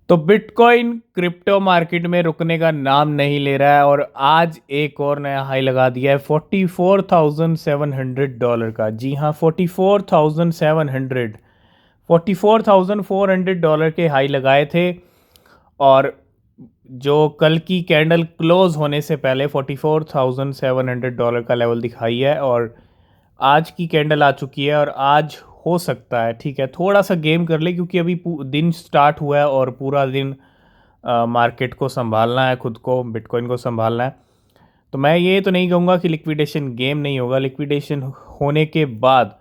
तो bitcoin crypto market में रुकने का नाम नहीं ले रहा है और आज एक और नया हाई लगा दिया है $44,700 का। जी हाँ, 44,700, $44,400 के हाई लगाए थे। और जो कल की कैंडल क्लोज होने से पहले $44,700 का लेवल दिखाई है, और आज की कैंडल आ चुकी है। और आज हो सकता है, ठीक है, थोड़ा सा गेम कर ले क्योंकि अभी दिन स्टार्ट हुआ है और पूरा दिन मार्केट को संभालना है, खुद को, बिटकॉइन को संभालना है। तो मैं ये तो नहीं कहूँगा कि लिक्विडेशन गेम नहीं होगा। लिक्विडेशन होने के बाद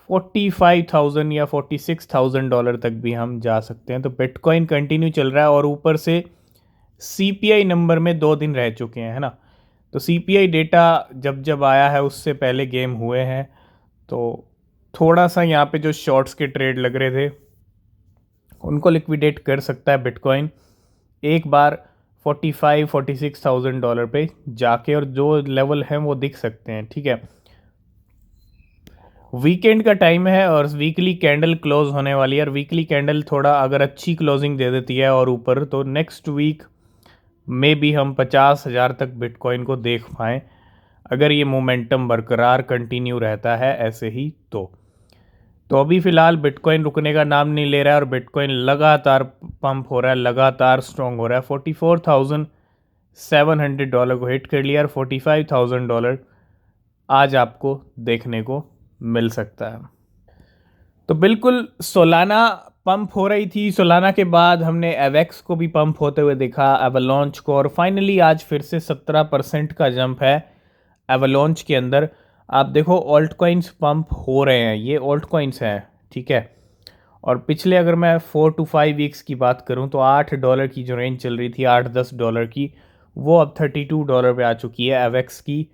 45,000 या $46,000 तक भी हम जा सकते हैं। तो बिटकॉइन कंटिन्यू चल रहा है और ऊपर से सीपीआई नंबर में 2 दिन रह चुके हैं, है ना। तो सीपीआई डेटा जब जब आया है उससे पहले गेम हुए हैं। तो थोड़ा सा यहाँ पे जो शॉर्ट्स के ट्रेड लग रहे थे उनको लिक्विडेट कर सकता है बिटकॉइन एक बार 46,000 पे जाके, और जो लेवल हैं वो दिख सकते हैं, ठीक है। वीकेंड का टाइम है और वीकली कैंडल क्लोज होने वाली है, और वीकली कैंडल थोड़ा अगर अच्छी क्लोजिंग दे देती है और ऊपर, तो नेक्स्ट वीक में भी हम 50,000 तक बिटकॉइन को देख पाएँ, अगर ये मोमेंटम बरकरार कंटिन्यू रहता है ऐसे ही। तो अभी फ़िलहाल बिटकॉइन रुकने का नाम नहीं ले रहा है और बिटकॉइन लगातार पंप हो रहा है, लगातार स्ट्रॉन्ग हो रहा है। $44,700 को हिट कर लिया और $45,000 आज आपको देखने को मिल सकता है। तो बिल्कुल सोलाना पंप हो रही थी। सोलाना के बाद हमने एवेक्स को भी पंप होते हुए देखा, एवलॉन्च को, और फाइनली आज फिर से 17% का जंप है एवलॉन्च के अंदर। आप देखो ऑल्ट कॉइन्स पंप हो रहे हैं, ये ऑल्ट कॉइन्स हैं, ठीक है। और पिछले अगर मैं 4 to 5 वीक्स की बात करूं तो $8 की जो रेंज चल रही थी, $8-10 की, वो अब $32 पे आ चुकी है एवेक्स की।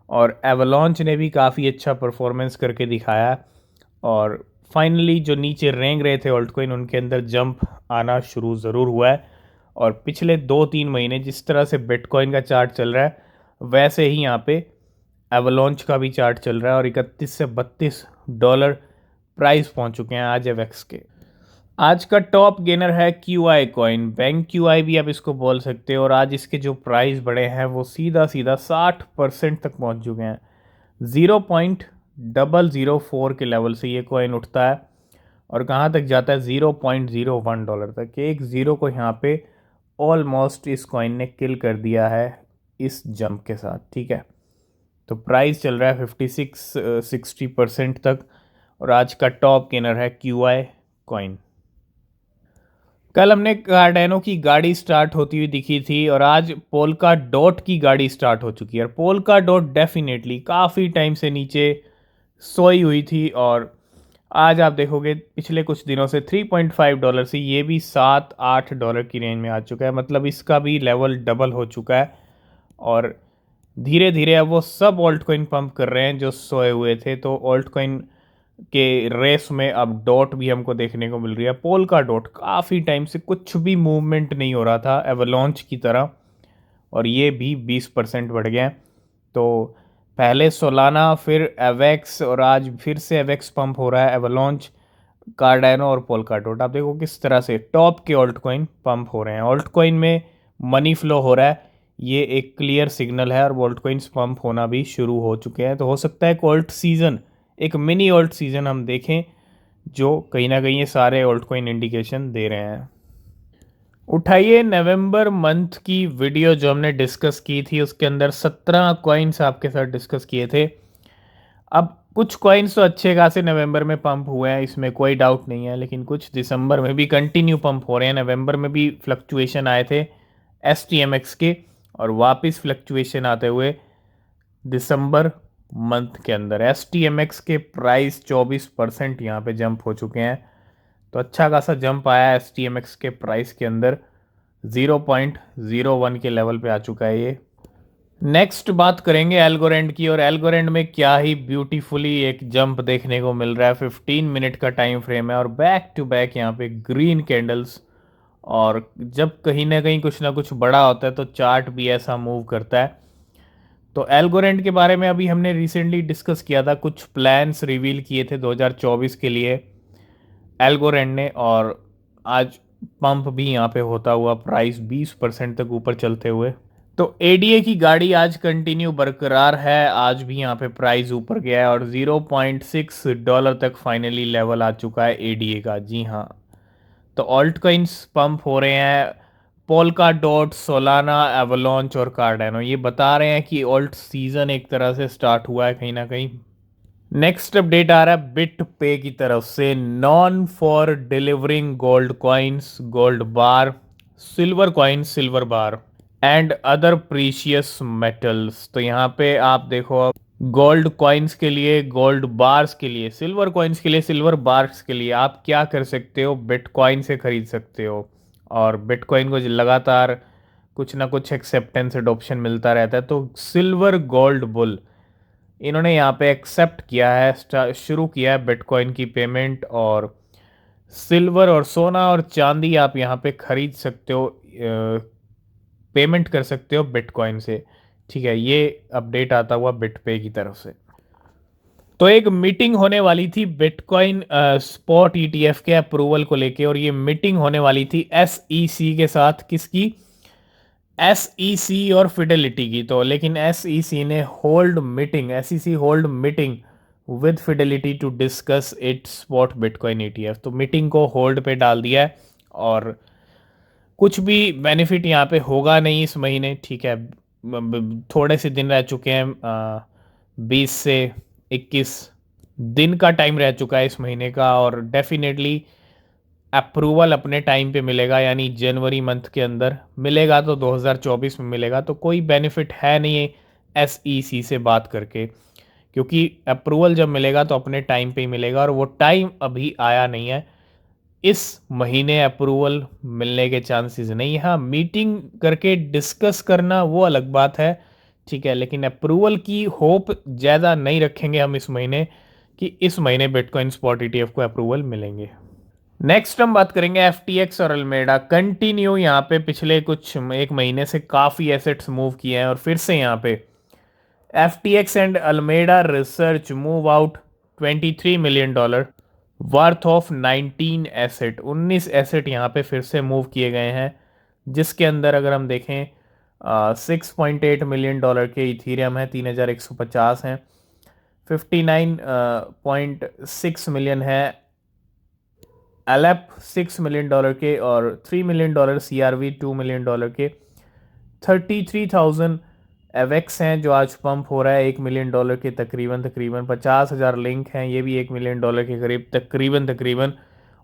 और एवलॉन्च ने भी काफ़ी अच्छा परफॉर्मेंस करके दिखाया। और फाइनली जो नीचे रेंग रहे थे ऑल्ट कॉइन, उनके अंदर जंप आना शुरू ज़रूर हुआ है। और पिछले 2-3 महीने जिस तरह से बिटकॉइन का चार्ट चल रहा है, वैसे ही यहाँ पे एवलॉन्च का भी चार्ट चल रहा है। और 31 से $32 प्राइस पहुंच चुके हैं आज एवेक्स के। आज का टॉप गेनर है Q I coin, bank Q I भी आप इसको बोल सकते हो। और आज इसके जो प्राइस बढ़े हैं वो सीधा सीधा 60% तक पहुंच चुके हैं। 0.004 के लेवल से ये कॉइन उठता है और कहाँ तक जाता है, $0.01 तक। एक ज़ीरो को यहाँ पे ऑलमोस्ट इस कॉइन ने किल कर दिया है इस जंप के साथ, ठीक है। तो प्राइस चल रहा है 56-60% तक। और आज का टॉप गेनर है क्यू आई कॉइन। कल हमने कार्डेनो की गाड़ी स्टार्ट होती हुई दिखी थी और आज पोल्का डॉट की गाड़ी स्टार्ट हो चुकी है। और पोल्का डॉट डेफिनेटली काफ़ी टाइम से नीचे सोई हुई थी, और आज आप देखोगे पिछले कुछ दिनों से $3.5 से ये भी $7-8 की रेंज में आ चुका है। मतलब इसका भी लेवल डबल हो चुका है। और धीरे धीरे अब वो सब ऑल्ट कॉइन पंप कर रहे हैं जो सोए हुए थे। तो ऑल्ट कॉइन के रेस में अब डॉट भी हमको देखने को मिल रही है। पोल का डॉट काफ़ी टाइम से कुछ भी मूवमेंट नहीं हो रहा था एवलॉन्च की तरह, और ये भी 20% बढ़ गए हैं। तो पहले सोलाना, फिर एवेक्स, और आज फिर से एवेक्स पंप हो रहा है, एवलॉन्च, कार्डानो और पोल्का डॉट। आप देखो किस तरह से टॉप के ऑल्ट कॉइन पंप हो रहे हैं। ऑल्ट कॉइन में मनी फ्लो हो रहा है, ये एक क्लियर सिग्नल है। और ऑल्ट कॉइन्स पंप होना भी शुरू हो चुके हैं। तो हो सकता है एक ऑल्ट सीज़न, एक मिनी ऑल्ट सीज़न हम देखें, जो कहीं ना कहीं ये सारे ऑल्ट कॉइन इंडिकेशन दे रहे हैं। उठाइए नवंबर मंथ की वीडियो जो हमने डिस्कस की थी, उसके अंदर 17 कॉइन्स आपके साथ डिस्कस किए थे। अब कुछ कॉइन्स तो अच्छे खासे नवंबर में पंप हुए हैं, इसमें कोई डाउट नहीं है, लेकिन कुछ दिसंबर में भी कंटिन्यू पंप हो रहे हैं। नवंबर में भी फ्लक्चुएशन आए थे एस टी एम एक्स के, और वापस फ्लक्चुएशन आते हुए दिसंबर मंथ के अंदर एस टी एम एक्स के प्राइस 24% यहाँ पे जंप हो चुके हैं। तो अच्छा खासा जंप आया एस टी एम एक्स के प्राइस के अंदर, 0.01 के लेवल पे आ चुका है ये। नेक्स्ट बात करेंगे एल्गोरेंड की, और एल्गोरेंड में क्या ही ब्यूटीफुली एक जंप देखने को मिल रहा है। 15 मिनट का टाइम फ्रेम है और बैक टू बैक यहाँ पे ग्रीन कैंडल्स। और जब कहीं ना कहीं कुछ ना कुछ बड़ा होता है तो चार्ट भी ऐसा मूव करता है। तो एल्गोरेंड के बारे में अभी हमने रिसेंटली डिस्कस किया था, कुछ प्लान्स रिवील किए थे 2024 के लिए एल्गोरेंड ने। और आज पंप भी यहाँ पे होता हुआ प्राइस 20% तक ऊपर चलते हुए। तो एडीए की गाड़ी आज कंटिन्यू बरकरार है, आज भी यहाँ पे प्राइस ऊपर गया है और $0.6 तक फाइनली लेवल आ चुका है एडीए का। जी हाँ, तो ऑल्ट कॉइन्स पंप हो रहे हैं। पोल्का डॉट, सोलाना, एवलॉन्च और कार्डेनो ये बता रहे हैं कि ऑल्ट सीजन एक तरह से स्टार्ट हुआ है कहीं ना कहीं। नेक्स्ट अपडेट आ रहा है बिट पे की तरफ से, non for delivering gold coins, gold bar, silver coins, silver bar and other precious metals. तो यहाँ पे आप देखो, गोल्ड कॉइन्स के लिए, गोल्ड बार्स के लिए, सिल्वर कॉइन्स के लिए, सिल्वर बार्स के लिए आप क्या कर सकते हो, बिटकॉइन से खरीद सकते हो। और बिटकॉइन को लगातार कुछ ना कुछ एक्सेप्टेंस एडॉप्शन मिलता रहता है। तो सिल्वर गोल्ड बुल इन्होंने यहाँ पे एक्सेप्ट किया है, शुरू किया है बिटकॉइन की पेमेंट। और सिल्वर और सोना और चांदी आप यहाँ पे खरीद सकते हो, पेमेंट कर सकते हो बिटकॉइन से। ठीक है, ये अपडेट आता हुआ बिटपे की तरफ से। तो एक मीटिंग होने वाली थी बिटकॉइन स्पॉट ईटीएफ के अप्रूवल को लेके, और ये मीटिंग होने वाली थी एसईसी के साथ। किसकी? एसईसी और फिडेलिटी की। तो लेकिन एसईसी ने hold meeting, SEC hold meeting with Fidelity to discuss it spot bitcoin ETF. तो मीटिंग को होल्ड पे डाल दिया है और कुछ भी बेनिफिट यहाँ पे होगा नहीं इस महीने। ठीक है, थोड़े से दिन रह चुके हैं, 20 से 21 दिन का टाइम रह चुका है इस महीने का, और डेफिनेटली अप्रूवल अपने टाइम पे मिलेगा, यानी जनवरी मंथ के अंदर मिलेगा। तो 2024 में मिलेगा, तो कोई बेनिफिट है नहीं एसईसी से बात करके, क्योंकि अप्रूवल जब मिलेगा तो अपने टाइम पे ही मिलेगा, और वो टाइम अभी आया नहीं है। इस महीने अप्रूवल मिलने के चांसेस नहीं। हाँ, मीटिंग करके डिस्कस करना वो अलग बात है। ठीक है, लेकिन अप्रूवल की होप ज़्यादा नहीं रखेंगे हम इस महीने, कि इस महीने बिटकॉइन स्पॉट ईटीएफ को अप्रूवल मिलेंगे। नेक्स्ट हम बात करेंगे एफटीएक्स और अल्मेडा। कंटिन्यू यहाँ पे पिछले कुछ एक महीने से काफ़ी एसेट्स मूव किए हैं, और फिर से यहाँ पे FTX and Alameda Research move out $23 million worth of 19 asset. 19 asset यहाँ पे फिर से मूव किए गए हैं, जिसके अंदर अगर हम देखें $6.8 मिलियन के इथीरियम है, 3150 हैं, 59.6 मिलियन है एलएप, $6 मिलियन के, और $3 मिलियन सीआरवी, $2 मिलियन के, 33,000 एवेक्स हैं जो आज पंप हो रहा है $1 मिलियन के तकरीबन तकरीबन। 50,000 लिंक हैं, ये भी $1 मिलियन के करीब तकरीबन तकरीबन।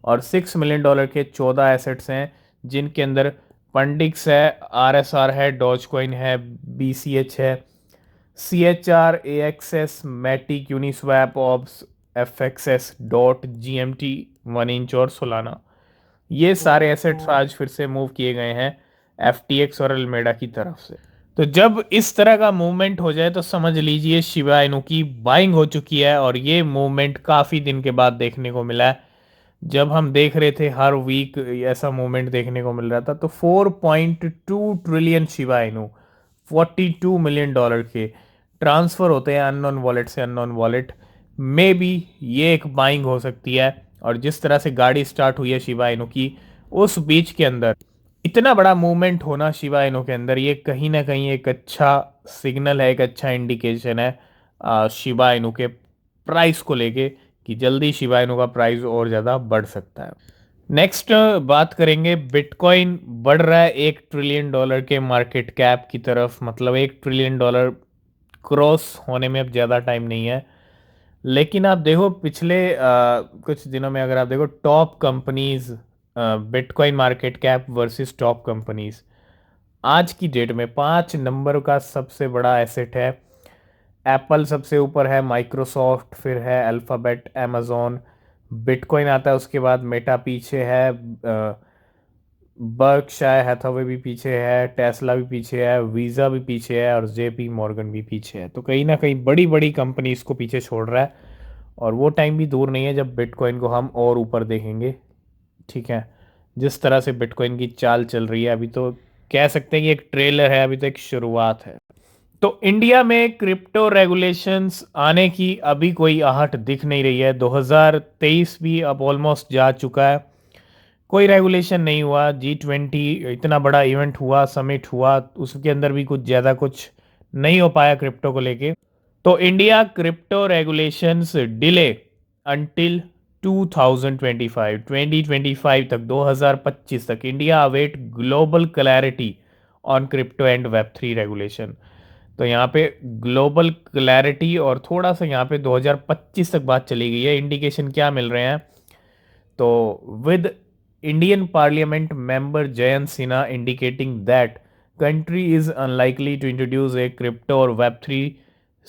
और $6 मिलियन के 14 एसेट्स हैं, जिनके अंदर पंडिक्स है, आरएसआर है, डॉज कॉइन है, बीसीएच है, CHR, AXS, Matic, Uniswap, Orbs, FXS, Dot, GMT, 1 inch और सोलाना। ये सारे एसेट्स आज फिर से मूव किए गए हैं FTX और अल्मेडा की तरफ से। तो जब इस तरह का मूवमेंट हो जाए तो समझ लीजिए शिबा इनू की बाइंग हो चुकी है, और ये मूवमेंट काफ़ी दिन के बाद देखने को मिला है। जब हम देख रहे थे हर वीक ऐसा मूवमेंट देखने को मिल रहा था, तो 4.2 ट्रिलियन शिबा इनू, $42 मिलियन के ट्रांसफ़र होते हैं अननोन वॉलेट से अननोन वॉलेट। मे बी ये एक बाइंग हो सकती है, और जिस तरह से गाड़ी स्टार्ट हुई है शिबा इनू की, उस बीच के अंदर इतना बड़ा मूवमेंट होना शिबा इनू के अंदर, ये कहीं ना कहीं एक अच्छा सिग्नल है, एक अच्छा इंडिकेशन है शिबा इनू के प्राइस को लेके, कि जल्दी शिबा इनू का प्राइस और ज़्यादा बढ़ सकता है। नेक्स्ट बात करेंगे, बिटकॉइन बढ़ रहा है $1 ट्रिलियन के मार्केट कैप की तरफ। मतलब $1 ट्रिलियन क्रॉस होने में अब ज़्यादा टाइम नहीं है। लेकिन आप देखो पिछले कुछ दिनों में, अगर आप देखो top companies, bitcoin market cap versus top companies, आज की डेट में 5 नंबर का सबसे बड़ा एसेट है एप्पल, सबसे ऊपर है माइक्रोसॉफ्ट, फिर है अल्फ़ाबेट, अमेज़ॉन, बिटकॉइन आता है उसके बाद, मेटा पीछे है, बर्कशायर हैथवे भी पीछे है, टेस्ला भी पीछे है, वीज़ा भी पीछे है, और जेपी मॉर्गन भी पीछे है। तो कहीं ना कहीं बड़ी बड़ी कंपनी इसको पीछे छोड़ रहा है, और वो टाइम भी दूर नहीं है जब बिटकॉइन को हम और ऊपर देखेंगे। ठीक है, जिस तरह से बिटकॉइन की चाल चल रही है, अभी तो कह सकते हैं कि एक ट्रेलर है, अभी तो एक शुरुआत है। तो इंडिया में क्रिप्टो रेगुलेशंस आने की अभी कोई आहट दिख नहीं रही है। 2023 भी अब ऑलमोस्ट जा चुका है, कोई रेगुलेशन नहीं हुआ। G20 इतना बड़ा इवेंट हुआ, समिट हुआ, उसके अंदर भी कुछ ज़्यादा कुछ नहीं हो पाया क्रिप्टो को लेके। तो India crypto regulations delay until 2025 तक, 2025 तक India await global clarity on crypto and web 3 regulation. तो यहाँ पे ग्लोबल क्लैरिटी और थोड़ा सा यहाँ पे 2025 तक बात चली गई है। इंडिकेशन क्या मिल रहे हैं? तो with Indian parliament member Jayant Sinha indicating that country is unlikely to introduce a crypto or web3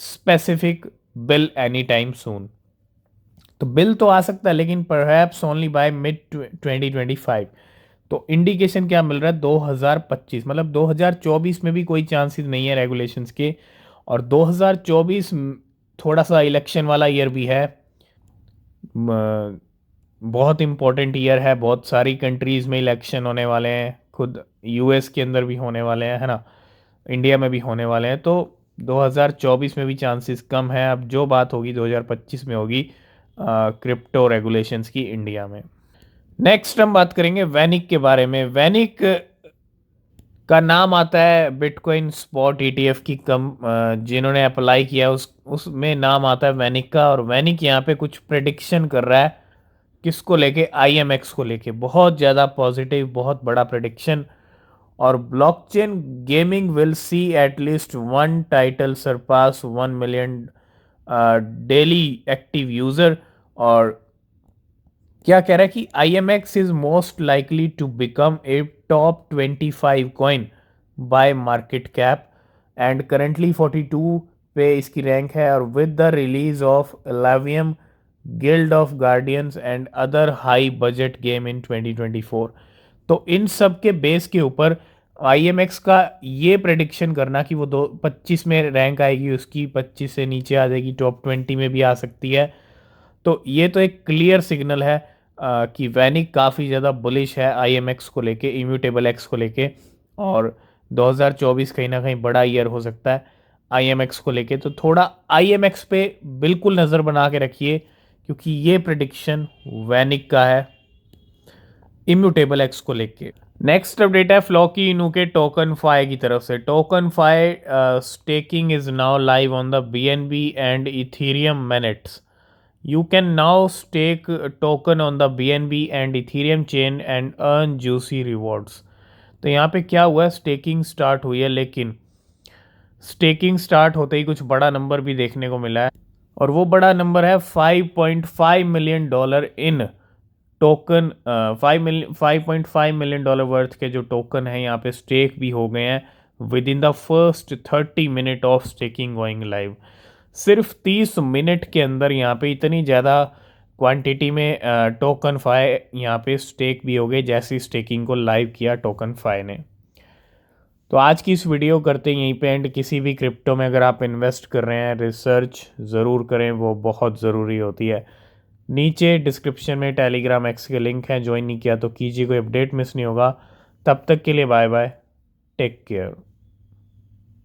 specific bill anytime soon। तो बिल तो आ सकता है लेकिन परहैप्स ओनली बाय मिड 2025। तो इंडिकेशन क्या मिल रहा है? 2025 मतलब 2024 में भी कोई चांसेस नहीं है रेगुलेशंस के। और 2024 थोड़ा सा इलेक्शन वाला ईयर भी है, बहुत इंपॉर्टेंट ईयर है। बहुत सारी कंट्रीज़ में इलेक्शन होने वाले हैं, खुद यूएस के अंदर भी होने वाले हैं, है ना, इंडिया में भी होने वाले हैं। तो 2024 में भी चांसेस कम है। अब जो बात होगी 2025 में होगी क्रिप्टो रेगुलेशंस की इंडिया में। नेक्स्ट हम बात करेंगे वैनिक के बारे में। वैनिक का नाम आता है बिटकॉइन स्पॉट ईटीएफ की जिन्होंने अप्लाई किया उसमें नाम आता है वैनिक का। और वैनिक यहाँ पे कुछ प्रेडिक्शन कर रहा है, किसको लेके? आईएमएक्स को लेके। बहुत ज़्यादा पॉजिटिव, बहुत बड़ा प्रेडिक्शन। और blockchain gaming will see at least one title surpass 1 million daily active user. और क्या कह रहा है कि IMX is most likely to become a top 25 coin by market cap and currently 42 पे इसकी रैंक है। और with the release of Illuvium, Guild of Guardians and other high budget game in 2024। तो इन सब के बेस के ऊपर IMX का ये प्रेडिक्शन करना कि वो 25 में रैंक आएगी उसकी, 25 से नीचे आ जाएगी, टॉप 20 में भी आ सकती है। तो ये तो एक क्लियर सिग्नल है कि वैनिक काफ़ी ज़्यादा बुलिश है IMX को लेके, इम्यूटेबल एक्स को लेके। और 2024 कहीं ना कहीं बड़ा ईयर हो सकता है IMX को लेके। तो थोड़ा IMX पे बिल्कुल नज़र बना के रखिए क्योंकि ये प्रिडिक्शन वैनिक का है इम्यूटेबल एक्स को लेके। नेक्स्ट अपडेट है फ्लॉकी इनू के टोकन फाई की तरफ से। TokenFi staking is now live on the BNB and Ethereum mainnets. You can now stake a token on the BNB and Ethereum chain and earn juicy rewards। तो यहाँ पे क्या हुआ है? स्टेकिंग स्टार्ट हुई है, लेकिन स्टेकिंग स्टार्ट होते ही कुछ बड़ा नंबर भी देखने को मिला है। और वो बड़ा नंबर है $5.5 million in token. 5.5 million dollar worth के जो टोकन है यहाँ पे स्टेक भी हो गए हैं with in the first 30 minute of staking going live. सिर्फ 30 मिनट के अंदर यहाँ पे इतनी ज़्यादा क्वांटिटी में टोकन फाई यहाँ पे स्टेक भी हो गए जैसी स्टेकिंग को लाइव किया टोकन फाई ने। तो आज की इस वीडियो करते हैं यहीं पे एंड। किसी भी क्रिप्टो में अगर आप इन्वेस्ट कर रहे हैं, रिसर्च ज़रूर करें, वो बहुत ज़रूरी होती है। नीचे डिस्क्रिप्शन में टेलीग्राम एक्स के लिंक है, ज्वाइन नहीं किया तो कीजिए, कोई अपडेट मिस नहीं होगा। तब तक के लिए बाय बाय, टेक केयर।